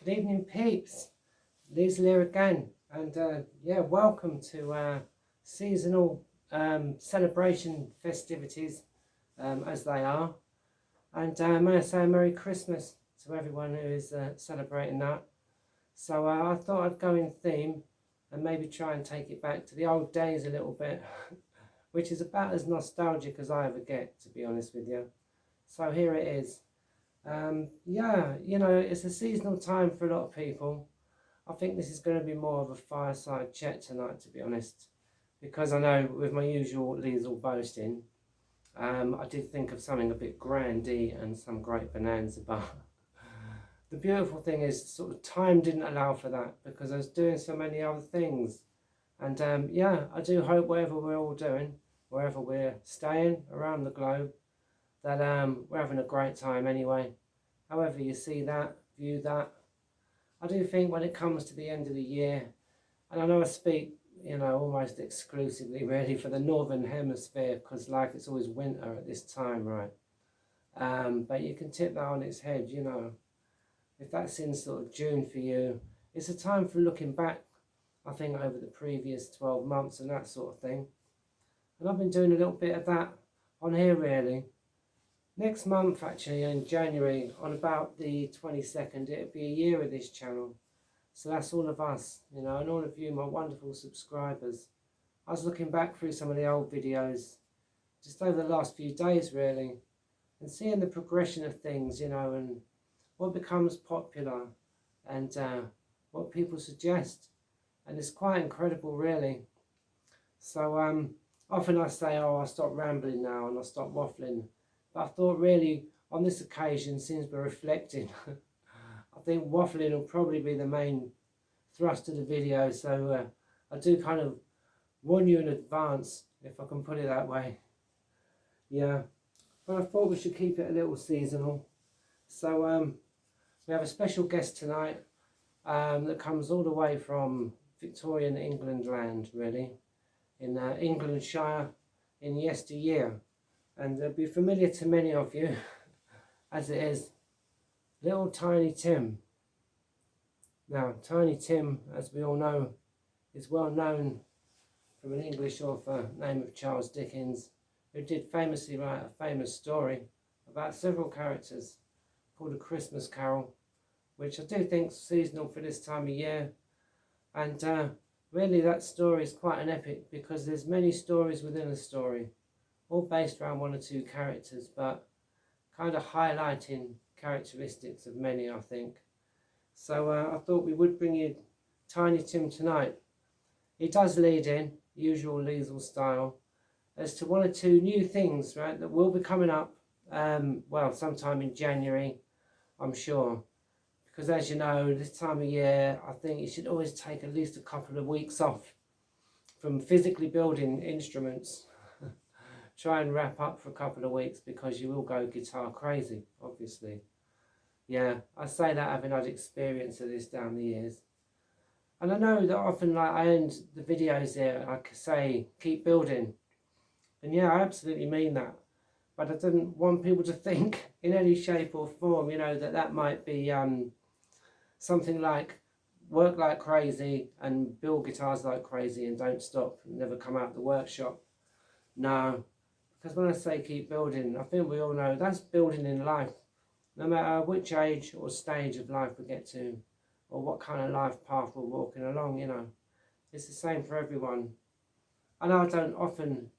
Good evening, peeps. Liesl here again, and yeah, welcome to seasonal celebration festivities, as they are. And may I say a Merry Christmas to everyone who is celebrating that. So I thought I'd go in theme and maybe try and take it back to the old days a little bit, which is about as nostalgic as I ever get, to be honest with you. So here it is. Yeah, you know, it's a seasonal time for a lot of people. I think this is going to be more of a fireside chat tonight, to be honest, because I know with my usual Liesl boasting, I did think of something a bit grandy and some great bonanza, but the beautiful thing is sort of time didn't allow for that because I was doing so many other things. And yeah, I do hope whatever we're all doing, wherever we're staying around the globe, that we're having a great time anyway. However you see that, view that. I do think when it comes to the end of the year, and I know I speak, you know, almost exclusively really for the Northern Hemisphere, because like it's always winter at this time, right? But you can tip that on its head, you know. If that's in sort of June for you, it's a time for looking back, I think, over the previous 12 months and that sort of thing. And I've been doing a little bit of that on here really. Next month, actually, in January, on about the 22nd, it'll be a year of this channel. So that's all of us, you know, and all of you, my wonderful subscribers. I was looking back through some of the old videos, just over the last few days, really, and seeing the progression of things, you know, and what becomes popular, and what people suggest. And it's quite incredible, really. So often I say, oh, I'll stop rambling now and I'll stop waffling. But I thought really on this occasion, since we're reflecting, I think waffling will probably be the main thrust of the video. So I do kind of warn you in advance, if I can put it that way. Yeah, but I thought we should keep it a little seasonal. So we have a special guest tonight that comes all the way from Victorian England land, really, in Englandshire in yesteryear. And it'll be familiar to many of you, as it is, little Tiny Tim. Now, Tiny Tim, as we all know, is well known from an English author named Charles Dickens, who did famously write a famous story about several characters called A Christmas Carol, which I do think is seasonal for this time of year. And really that story is quite an epic because there's many stories within a story, all based around one or two characters, but kind of highlighting characteristics of many, I think. So I thought we would bring you Tiny Tim tonight. He does lead in, usual Liesl style, as to one or two new things, right, that will be coming up, well, sometime in January, I'm sure. Because as you know, this time of year, I think you should always take at least a couple of weeks off from physically building instruments. Try and wrap up for a couple of weeks because you will go guitar crazy, obviously. Yeah, I say that having had experience of this down the years. And I know that often, like, I end the videos here and I say, keep building. And yeah, I absolutely mean that. But I didn't want people to think in any shape or form, you know, that might be something like work like crazy and build guitars like crazy and don't stop and never come out of the workshop. No. Because when I say keep building, I think we all know that's building in life. No matter which age or stage of life we get to, or what kind of life path we're walking along, you know. It's the same for everyone. I know I don't often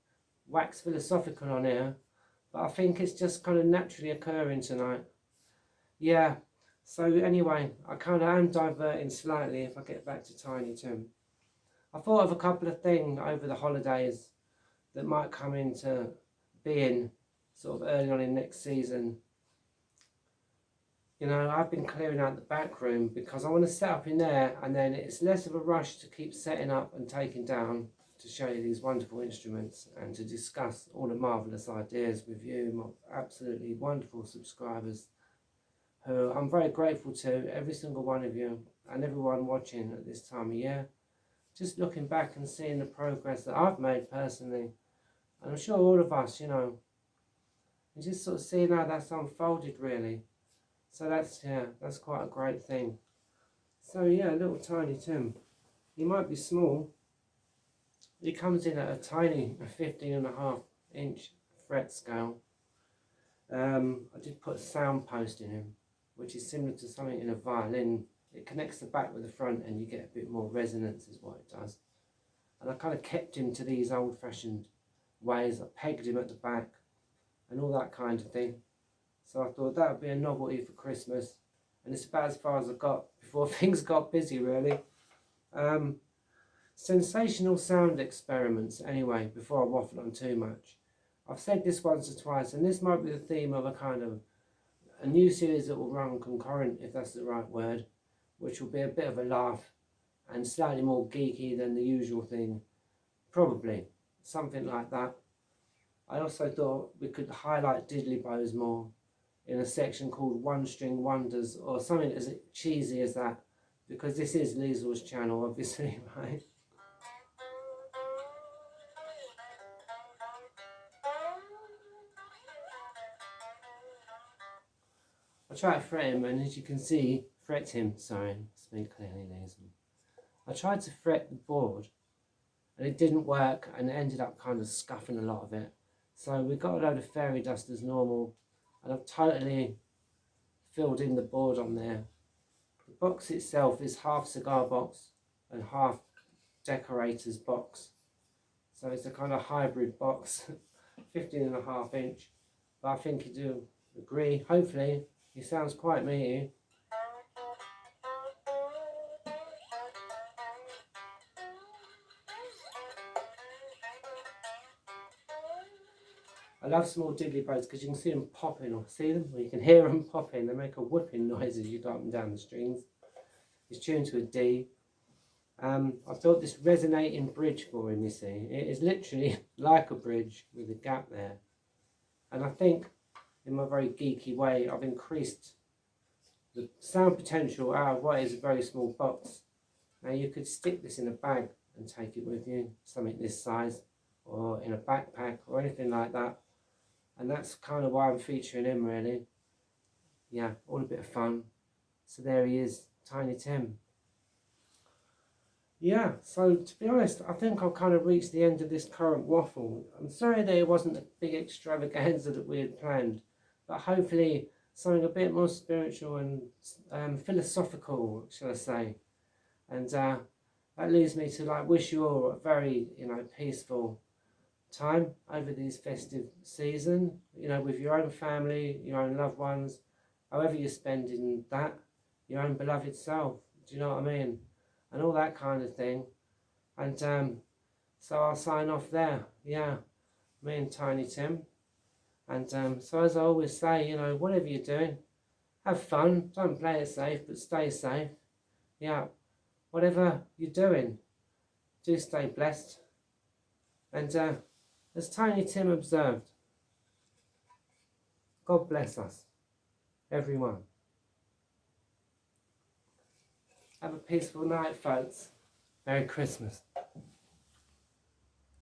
wax philosophical on here, but I think it's just kind of naturally occurring tonight. Yeah, so anyway, I kind of am diverting slightly if I get back to Tiny Tim. I thought of a couple of things over the holidays that might come into being sort of early on in next season. You know, I've been clearing out the back room because I want to set up in there, and then it's less of a rush to keep setting up and taking down to show you these wonderful instruments and to discuss all the marvellous ideas with you, my absolutely wonderful subscribers, who I'm very grateful to, every single one of you and everyone watching at this time of year. Just looking back and seeing the progress that I've made personally, and I'm sure all of us, you know, and just sort of seeing how that's unfolded really. So that's, yeah, that's quite a great thing. So yeah, little tiny Tim. He might be small. He comes in at a tiny 15.5 inch fret scale. I did put a sound post in him, which is similar to something in a violin. It connects the back with the front and you get a bit more resonance is what it does. And I kind of kept him to these old-fashioned ways. I pegged him at the back and all that kind of thing. So I thought that would be a novelty for Christmas. And it's about as far as I got before things got busy, really. Sensational sound experiments, anyway, before I waffle on too much. I've said this once or twice, and this might be the theme of a new series that will run concurrent, if that's the right word, which will be a bit of a laugh and slightly more geeky than the usual thing. Probably, something like that. I also thought we could highlight diddly bows more in a section called One String Wonders, or something as cheesy as that, because this is Liesl's channel, obviously, right? I tried to fret him, and as you can see, speak clearly, Liesl. I tried to fret the board, and it didn't work, and it ended up kind of scuffing a lot of it. So we got a load of fairy dust as normal, and I've totally filled in the board on there. The box itself is half cigar box and half decorator's box. So it's a kind of hybrid box, 15.5 inch. But I think you do agree, hopefully, he sounds quite meaty. I love small diddly bows because you can see them popping, or see them, or you can hear them popping. They make a whipping noise as you go up and down the strings. It's tuned to a D. I thought this resonating bridge for him, you see. It is literally like a bridge with a gap there. And I think, in my very geeky way, I've increased the sound potential out of what is a very small box. Now you could stick this in a bag and take it with you, something this size, or in a backpack, or anything like that. And that's kind of why I'm featuring him, really. Yeah, all a bit of fun. So there he is, Tiny Tim. Yeah, so to be honest, I think I've kind of reached the end of this current waffle. I'm sorry that it wasn't the big extravaganza that we had planned, but hopefully something a bit more spiritual and philosophical, shall I say. And that leads me to wish you all a very, peaceful time over this festive season, with your own family, your own loved ones, however you're spending that, your own beloved self, do you know what I mean? And all that kind of thing. And so I'll sign off there. Yeah, me and Tiny Tim. And so as I always say, whatever you're doing, have fun, don't play it safe, but stay safe. Yeah, whatever you're doing, do stay blessed. And as Tiny Tim observed, God bless us, everyone. Have a peaceful night, folks. Merry Christmas.